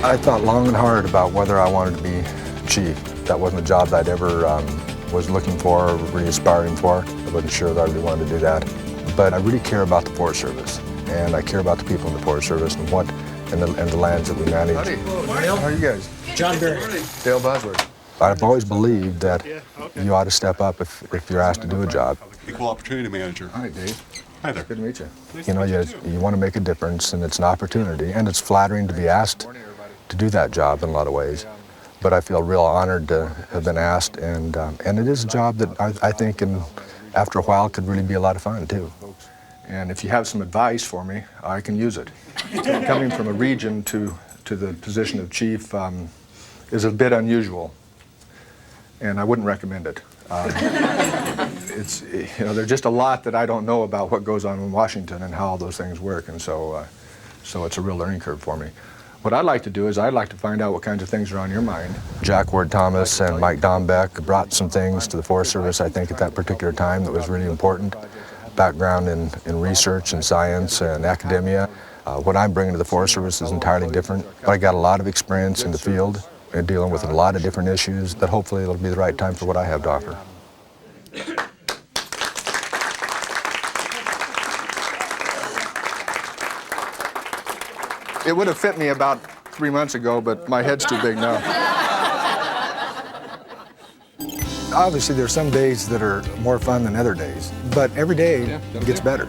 I thought long and hard about whether I wanted to be chief. That wasn't a job that I'd ever was looking for or really aspiring for. I wasn't sure that I really wanted to do that. But I really care about the Forest Service, and I care about the people in the Forest Service and the lands that we manage. Howdy. How are you guys? John Berry. Dale Bosworth. I've always believed that you ought to step up if you're asked to do a job. Equal Opportunity Manager. Hi, Dave. Hi there. Good to meet you. You know, you want to make a difference, and it's an opportunity, and it's flattering to be asked to do that job in a lot of ways. But I feel real honored to have been asked, and it is a job that I think, after a while, could really be a lot of fun too. And if you have some advice for me, I can use it. Coming from a region to the position of chief is a bit unusual, and I wouldn't recommend it. There's just a lot that I don't know about what goes on in Washington and how all those things work, and so it's a real learning curve for me. What I'd like to do is I'd like to find out what kinds of things are on your mind. Jack Ward-Thomas and Mike Dombeck brought some things to the Forest Service, I think, at that particular time that was really important. Background in research and science and academia. What I'm bringing to the Forest Service is entirely different, but I got a lot of experience in the field and dealing with a lot of different issues that hopefully it'll be the right time for what I have to offer. It would have fit me about 3 months ago, but my head's too big now. Obviously, there's some days that are more fun than other days, but every day gets better.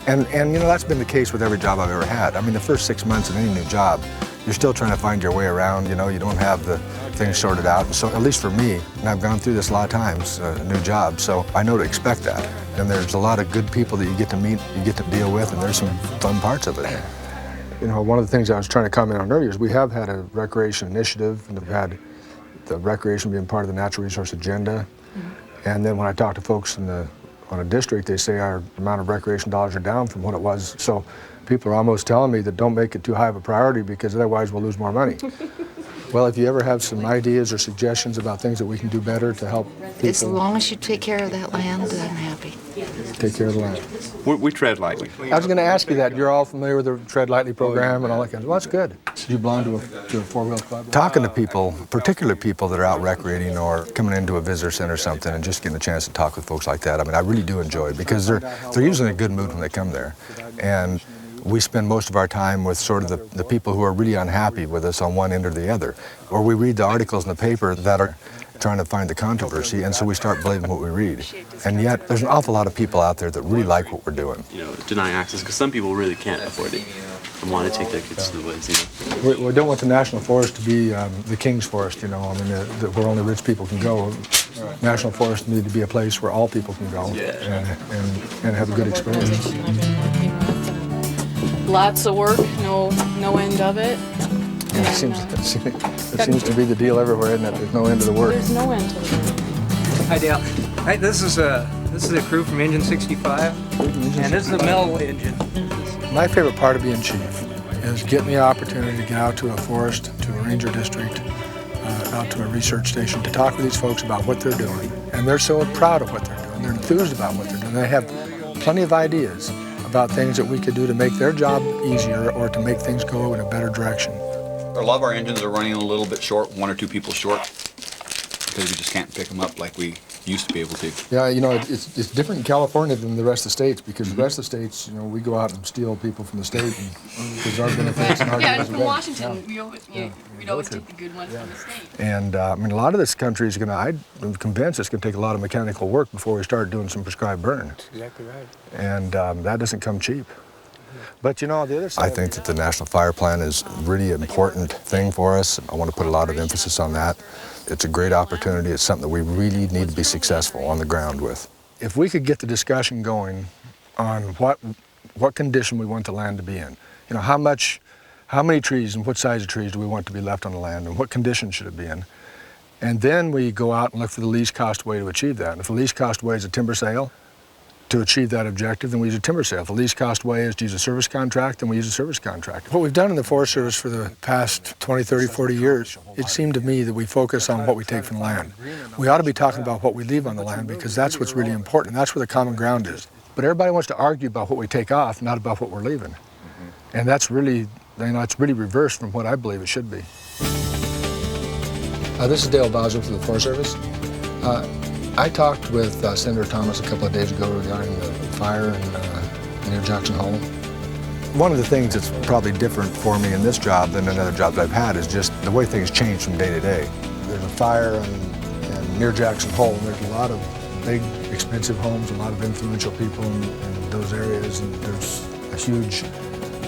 And that's been the case with every job I've ever had. I mean, the first 6 months of any new job, you're still trying to find your way around. You don't have the things sorted out. And so, at least for me, and I've gone through this a lot of times, a new job, so I know to expect that. And there's a lot of good people that you get to meet, you get to deal with, and there's some fun parts of it. One of the things I was trying to comment on earlier is we have had a recreation initiative, and we've had the recreation being part of the natural resource agenda. Mm-hmm. And then when I talk to folks on a district, they say our amount of recreation dollars are down from what it was. So people are almost telling me that don't make it too high of a priority because otherwise we'll lose more money. Well, if you ever have some ideas or suggestions about things that we can do better to help people. As long as you take care of that land, I'm happy. Take care of the land. We tread lightly. I was going to ask you that. You're all familiar with the Tread Lightly program and all that kind of stuff. Well, that's good. You belong to a four-wheel club? Talking to people, particular people that are out recreating or coming into a visitor center or something and just getting a chance to talk with folks like that, I mean, I really do enjoy it because they're usually in a good mood when they come there. And we spend most of our time with sort of the people who are really unhappy with us on one end or the other. Or we read the articles in the paper that are trying to find the controversy, and so we start believing what we read. And yet, there's an awful lot of people out there that really like what we're doing. Deny access, because some people really can't afford it and want to take their kids to the woods. We don't want the National Forest to be the King's Forest, I mean, where only rich people can go. National Forest need to be a place where all people can go and have a good experience. Lots of work, no end of it. Yeah, it seems to be the deal everywhere, isn't it? There's no end to the work. There's no end to it. Hi, Dale. Hi, this is a crew from Engine 65, and this is a Mel engine. My favorite part of being chief is getting the opportunity to get out to a forest, to a ranger district, out to a research station, to talk with these folks about what they're doing. And they're so proud of what they're doing. They're enthused about what they're doing. They have plenty of ideas about things that we could do to make their job easier or to make things go in a better direction. A lot of our engines are running a little bit short, 1 or 2 people short, because we just can't pick them up like we used to be able to. Yeah, it's different in California than the rest of the states, because the rest of the states, we go out and steal people from the state because our benefits and our and from Washington, we'd always take the good ones from the state. And I mean, a lot of this country is I'm convinced it's going to take a lot of mechanical work before we start doing some prescribed burn. That's exactly right. And that doesn't come cheap. But the other side, I think that the National Fire Plan is a really important thing for us. I want to put a lot of emphasis on that. It's a great opportunity. It's something that we really need to be successful on the ground with. If we could get the discussion going on what condition we want the land to be in, how many trees and what size of trees do we want to be left on the land and what condition should it be in, and then we go out and look for the least cost way to achieve that. And if the least cost way is a timber sale, to achieve that objective, then we use a timber sale. If the least cost way is to use a service contract, then we use a service contract. What we've done in the Forest Service for the past 20, 30, 40 years, it seemed to me that we focus on what we take from the land. We ought to be talking about what we leave on the land because that's what's really important. That's where the common ground is. But everybody wants to argue about what we take off, not about what we're leaving. And that's really It's really reversed from what I believe it should be. This is Dale Bowser for the Forest Service. I talked with Senator Thomas a couple of days ago regarding the fire near Jackson Hole. One of the things that's probably different for me in this job than in other jobs I've had is just the way things change from day to day. There's a fire and near Jackson Hole, and there's a lot of big, expensive homes, a lot of influential people in those areas, and there's a huge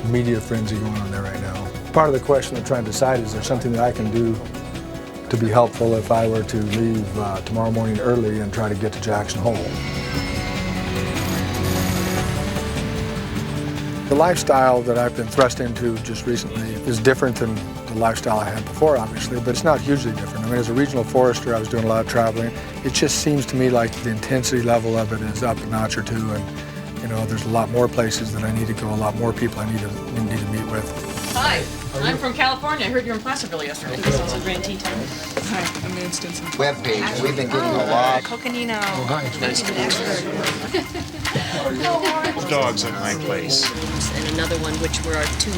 media frenzy going on there right now. Part of the question I'm trying to decide is there something that I can do to be helpful if I were to leave tomorrow morning early and try to get to Jackson Hole. The lifestyle that I've been thrust into just recently is different than the lifestyle I had before, obviously, but it's not hugely different. I mean, as a regional forester, I was doing a lot of traveling. It just seems to me like the intensity level of it is up a notch or two, and there's a lot more places that I need to go, a lot more people I need to meet with. Hi, I'm from California. I heard you were in Placerville yesterday. This is a grand tea time. Hi, I'm Nan Stinson. Webpage. We've been getting a lot. Coconino. Oh, hi. Nice to meet you. Dogs at my place. And another one, which were our two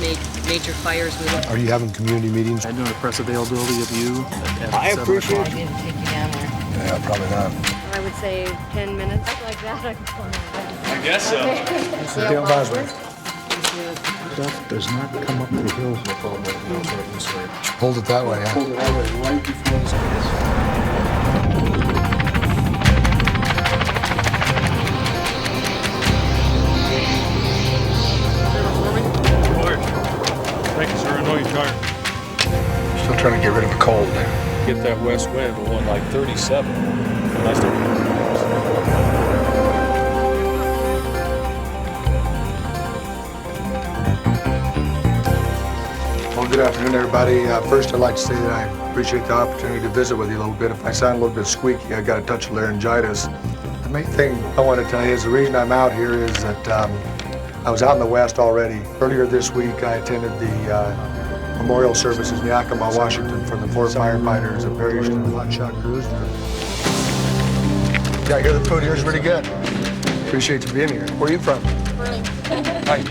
major fires. Are you having community meetings? I know the press availability of you. I appreciate I didn't take you down there. Yeah, probably not. I would say 10 minutes like that. I guess so. Dale Bowser. Stuff does not come up the hills with all the hills right this way. Hold it that way, huh? Pulled it all the way right before this. Thank you, sir. I know you're tired. Still trying to get rid of the cold. Get that west wind blowing like 37. Nice to Well, good afternoon, everybody. First, I'd like to say that I appreciate the opportunity to visit with you a little bit. If I sound a little bit squeaky, I got a touch of laryngitis. The main thing I want to tell you is the reason I'm out here is that I was out in the West already. Earlier this week, I attended the memorial services in Yakima, Washington, for the 4 firefighters that perished in a hot-shot cruise. Yeah, I hear the food here is really good. Appreciate you being here. Where are you from? Hi.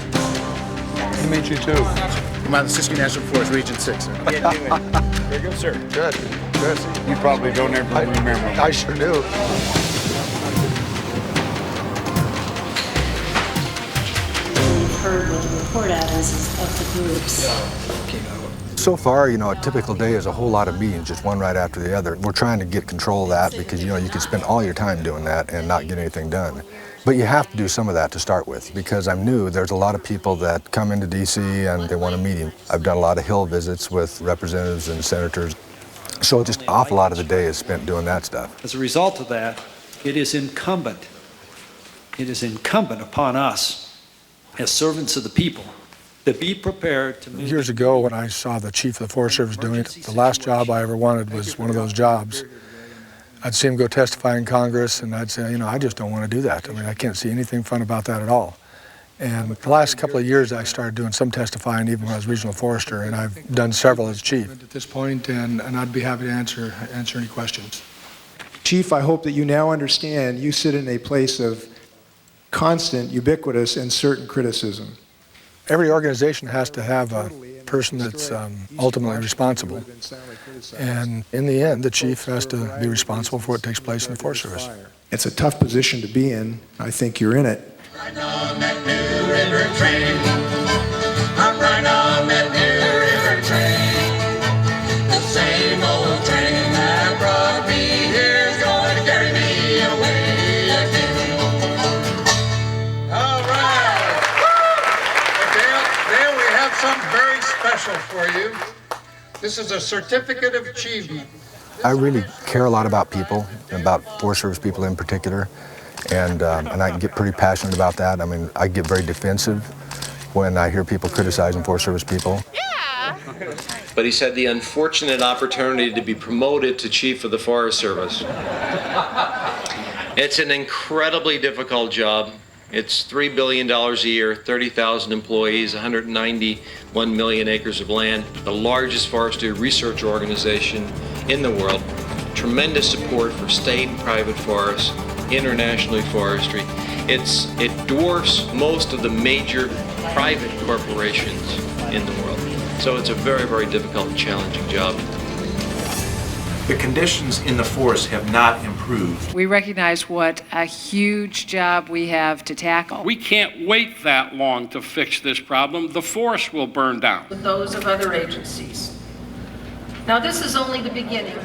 Nice to meet you, too. I'm on the Siskiyou National Forest, Region 6. Sir. Very good, sir. Good, good. You probably don't ever remember. I sure do. We've heard what the report out is of the groups. So far, a typical day is a whole lot of meetings, just one right after the other. We're trying to get control of that because, you can spend all your time doing that and not get anything done. But you have to do some of that to start with because I'm new. There's a lot of people that come into D.C. and they want a meeting. I've done a lot of Hill visits with representatives and senators. So just an awful lot of the day is spent doing that stuff. As a result of that, it is incumbent upon us as servants of the people to be prepared to move. Years ago when I saw the chief of the Forest Service doing it, the last job I ever wanted was one of those jobs. I'd see him go testify in Congress, and I'd say, I just don't want to do that. I mean, I can't see anything fun about that at all. And the last couple of years, I started doing some testifying, even when I was regional forester, and I've done several as chief. At this point, and I'd be happy to answer any questions. Chief, I hope that you now understand you sit in a place of constant, ubiquitous, and certain criticism. Every organization has to have a person that's ultimately responsible. And in the end, the chief has to be responsible for what takes place in the Forest Service. It's a tough position to be in. I think you're in it. Right on that New River train. I'm right on that New River train. The same old train that brought me here is going to carry me away again. All right. Dale, we have something very special for you. This is a certificate of achievement. I really care a lot about people, about Forest Service people in particular, and I get pretty passionate about that. I mean, I get very defensive when I hear people criticizing Forest Service people. Yeah! But he's had the unfortunate opportunity to be promoted to Chief of the Forest Service. It's an incredibly difficult job. It's $3 billion a year, 30,000 employees, 191 million acres of land, the largest forestry research organization in the world, tremendous support for state and private forests, internationally forestry. It dwarfs most of the major private corporations in the world. So it's a very, very difficult and challenging job. The conditions in the forest have not improved. We recognize what a huge job we have to tackle. We can't wait that long to fix this problem. The forest will burn down. With those of other agencies. Now, this is only the beginning.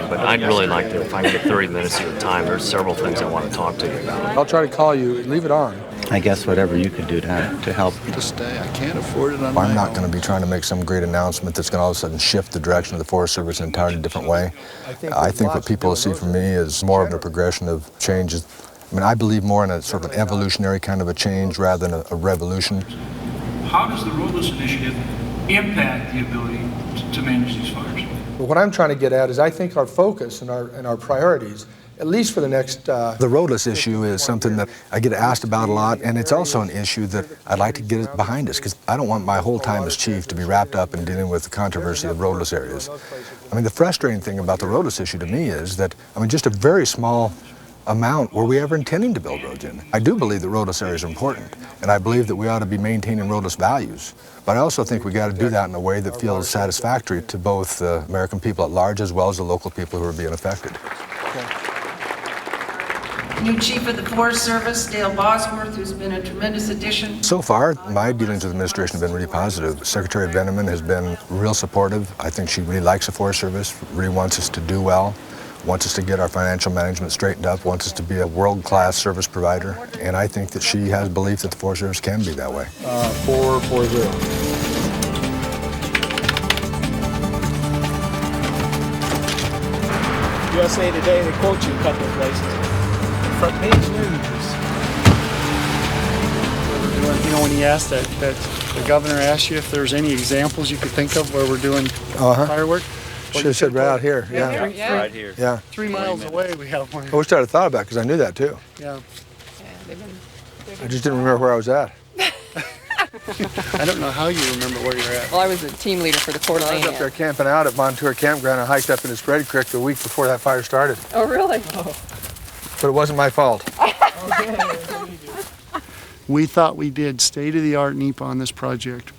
But I'd really like to, if I can get 30 minutes of your time, there's several things I want to talk to you about. I'll try to call you. Leave it on. I guess whatever you could do to help. To stay, I can't afford it on I'm not going to be trying to make some great announcement that's going to all of a sudden shift the direction of the Forest Service in an entirely different way. I think what people see from me is more of a progression of changes. I mean, I believe more in a sort of an evolutionary kind of a change rather than a revolution. How does the roadless initiative impact the ability to manage these fires? But what I'm trying to get at is I think our focus and our priorities, at least for the next... The roadless issue is something that I get asked about a lot, and it's also an issue that I'd like to get behind us, because I don't want my whole time as chief to be wrapped up in dealing with the controversy of roadless areas. I mean, the frustrating thing about the roadless issue to me is that, I mean, just a very small amount were we ever intending to build roads in. I do believe that roadless areas are important, and I believe that we ought to be maintaining roadless values. But I also think we got to do that in a way that feels satisfactory to both the American people at large as well as the local people who are being affected. New Chief of the Forest Service, Dale Bosworth, who's been a tremendous addition. So far, my dealings with the administration have been really positive. Secretary Veneman has been real supportive. I think she really likes the Forest Service, really wants us to do well, wants us to get our financial management straightened up, wants us to be a world-class service provider, and I think that she has belief that the Forest Service can be that way. 440. USA Today, they quote you a couple of places. Front page news. You know, when he asked that the governor asked you if there's any examples you could think of where we're doing firework. Should have said right out here, yeah. Right here. Yeah. 3 miles away we have one. I wish I'd have thought about it because I knew that too. Yeah. I just didn't remember where I was at. I don't know how you remember where you're at. Well, I was the team leader for the Coeur d'Alene. I was up there camping out at Montour Campground. I hiked up into Spread Creek the week before that fire started. Oh, really? But it wasn't my fault. We thought we did state-of-the-art NEPA on this project,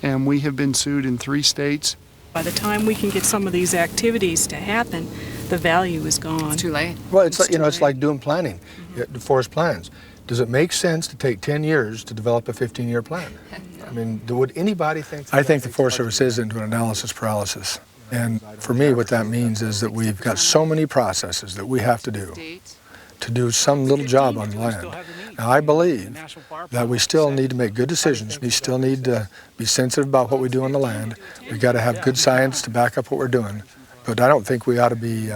and we have been sued in 3 states. By the time we can get some of these activities to happen, the value is gone. It's too late. Well, it's like, you know, it's like doing planning, the forest plans. Does it make sense to take 10 years to develop a 15-year plan? I mean, would anybody think that? I think the Forest Service is into an analysis paralysis. And for me, what that means is that we've got so many processes that we have to do some little job on the land. Now, I believe that we still need to make good decisions. We still need to be sensitive about what we do on the land. We've got to have good science to back up what we're doing. But I don't think we ought to be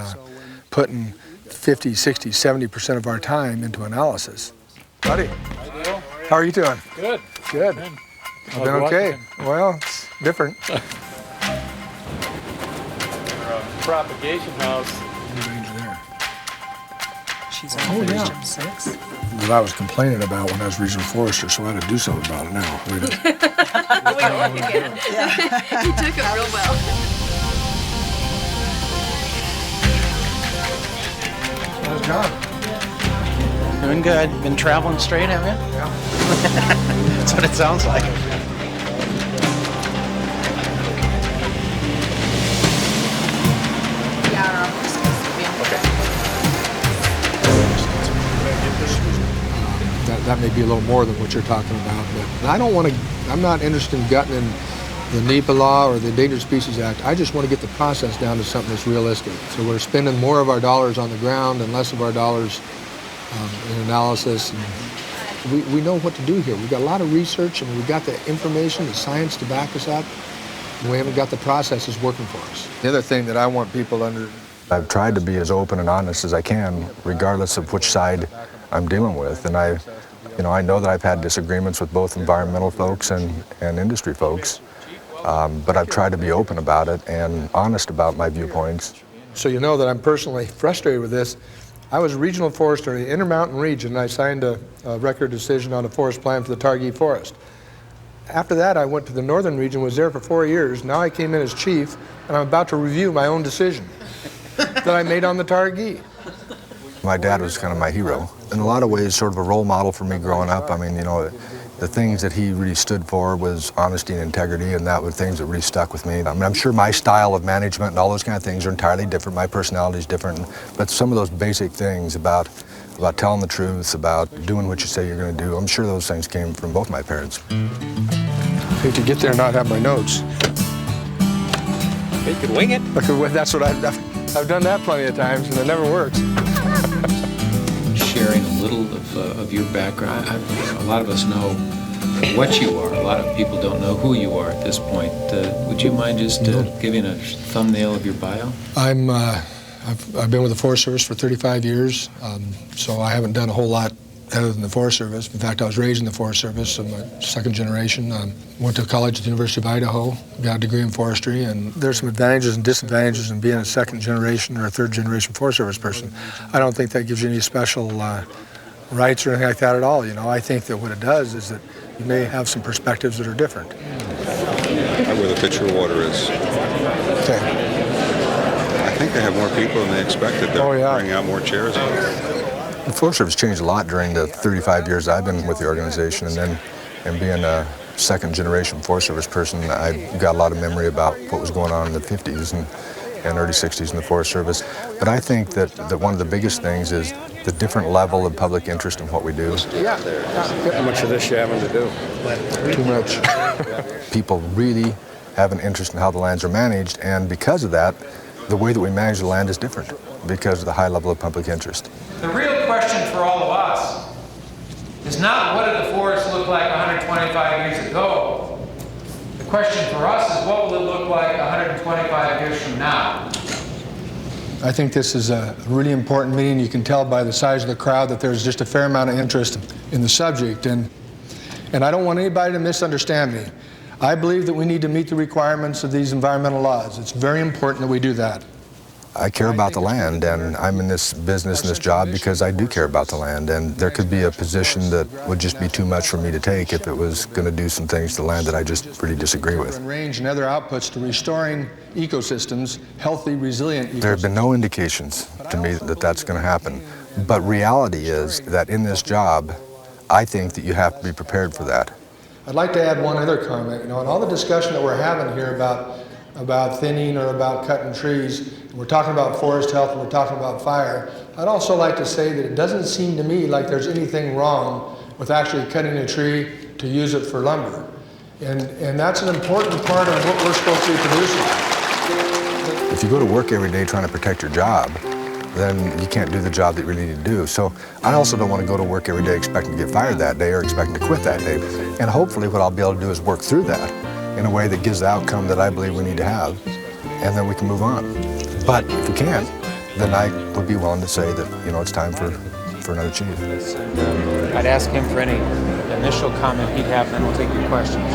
putting 50, 60, 70% of our time into analysis. Buddy, how are you doing? Good. Good. I've been okay. Well, it's different. Propagation house. She's on Region 6. That I was complaining about when I was regional forester, so I had to do something about it now. We look again. You took it real well. How's John? Doing good. Been traveling straight, have you? Yeah. That's what it sounds like. That may be a little more than what you're talking about, but I don't want to, I'm not interested in gutting in the NEPA law or the Endangered Species Act. I just want to get the process down to something that's realistic. So we're spending more of our dollars on the ground and less of our dollars in analysis. And we know what to do here. We've got a lot of research and we've got the information, the science to back us up, and we haven't got the processes working for us. The other thing that I want people to I've tried to be as open and honest as I can, regardless of which side I'm dealing with. And I know that I've had disagreements with both environmental folks and industry folks, but I've tried to be open about it and honest about my viewpoints. So you know that I'm personally frustrated with this. I was a regional forester in the Intermountain region, and I signed a record decision on a forest plan for the Targhee Forest. After that, I went to the northern region, was there for 4 years. Now I came in as chief, and I'm about to review my own decision that I made on the Targhee. My dad was kind of my hero. In a lot of ways, sort of a role model for me growing up. I mean, you know, The things that he really stood for was honesty and integrity, and that were things that really stuck with me. I mean, I'm sure my style of management and all those kind of things are entirely different. My personality is different, but some of those basic things about telling the truth, about doing what you say you're going to do, I'm sure those things came from both my parents. I hate to get there and not have my notes. You could wing it. That's what I've done that plenty of times, and it never works. Sharing a little of your background. A lot of us know what you are. A lot of people don't know who you are at this point. Would you mind just giving a thumbnail of your bio? I've been with the Forest Service for 35 years, so I haven't done a whole lot other than the Forest Service. In fact, I was raised in the Forest Service. I'm a second generation. Went to college at the University of Idaho, got a degree in forestry, and there's some advantages and disadvantages in being a second generation or a third generation Forest Service person. I don't think that gives you any special rights or anything like that at all. You know, I think that what it does is that you may have some perspectives that are different. Right where the pitcher of water is. Okay. I think they have more people than they expected. They're bringing out more chairs. The Forest Service changed a lot during the 35 years I've been with the organization, and being a second-generation Forest Service person, I got a lot of memory about what was going on in the 50s and early 60s in the Forest Service. But I think that one of the biggest things is the different level of public interest in what we do. How much of this you having to do? Too much. People really have an interest in how the lands are managed, and because of that, the way that we manage the land is different because of the high level of public interest. The real question for all of us is not what did the forest look like 125 years ago. The question for us is what will it look like 125 years from now. I think this is a really important meeting. You can tell by the size of the crowd that there's just a fair amount of interest in the subject, and I don't want anybody to misunderstand me. I believe that we need to meet the requirements of these environmental laws. It's very important that we do that. I care about the land, and I'm in this business and this job because I do care about the land, and there could be a position that would just be too much for me to take if it was going to do some things to the land that I just really disagree with. Range and other outputs to restoring ecosystems, healthy, resilient ecosystems. There have been no indications to me that that's going to happen, but reality is that in this job, I think that you have to be prepared for that. I'd like to add one other comment. You know, in all the discussion that we're having here about thinning or about cutting trees, we're talking about forest health and we're talking about fire, I'd also like to say that it doesn't seem to me like there's anything wrong with actually cutting a tree to use it for lumber. And that's an important part of what we're supposed to be producing. If you go to work every day trying to protect your job, then you can't do the job that you really need to do. So I also don't want to go to work every day expecting to get fired that day or expecting to quit that day. And hopefully what I'll be able to do is work through that in a way that gives the outcome that I believe we need to have, and then we can move on. But if we can't, then I would be willing to say that, you know, it's time for another chief. I'd ask him for any initial comment he'd have, then we'll take your questions.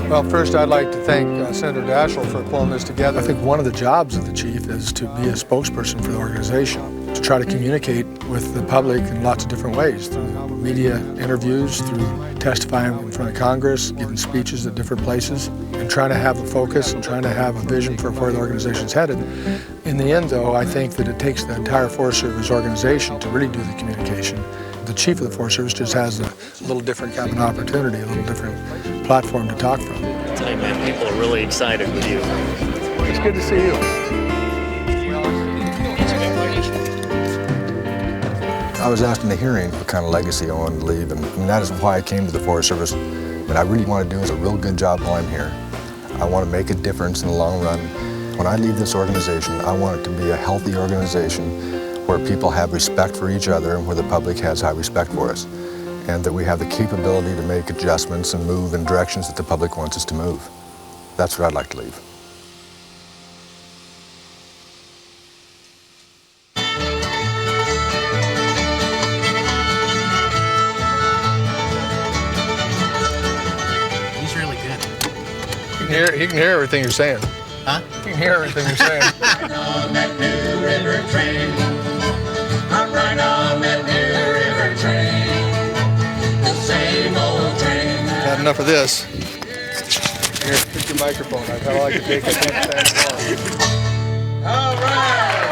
Well, first I'd like to thank Senator Daschle for pulling this together. I think one of the jobs of the chief is to be a spokesperson for the organization, to try to communicate with the public in lots of different ways, through media interviews, through testifying in front of Congress, giving speeches at different places, and trying to have a focus and trying to have a vision for where the organization's headed. In the end, though, I think that it takes the entire Forest Service organization to really do the communication. The chief of the Forest Service just has a little different kind of an opportunity, a little different platform to talk from. I tell you, man, people are really excited with you. It's good to see you. I was asked in the hearing what kind of legacy I wanted to leave, and that is why I came to the Forest Service. What I really want to do is a real good job while I'm here. I want to make a difference in the long run. When I leave this organization, I want it to be a healthy organization where people have respect for each other and where the public has high respect for us, and that we have the capability to make adjustments and move in directions that the public wants us to move. That's what I'd like to leave. He's really good. He can hear everything you're saying. Huh? He can hear everything you're saying. On that New River train, I'm right on that New River train, the same old train. Had enough of this. Here, pick your microphone. I kind of like to take it. All right.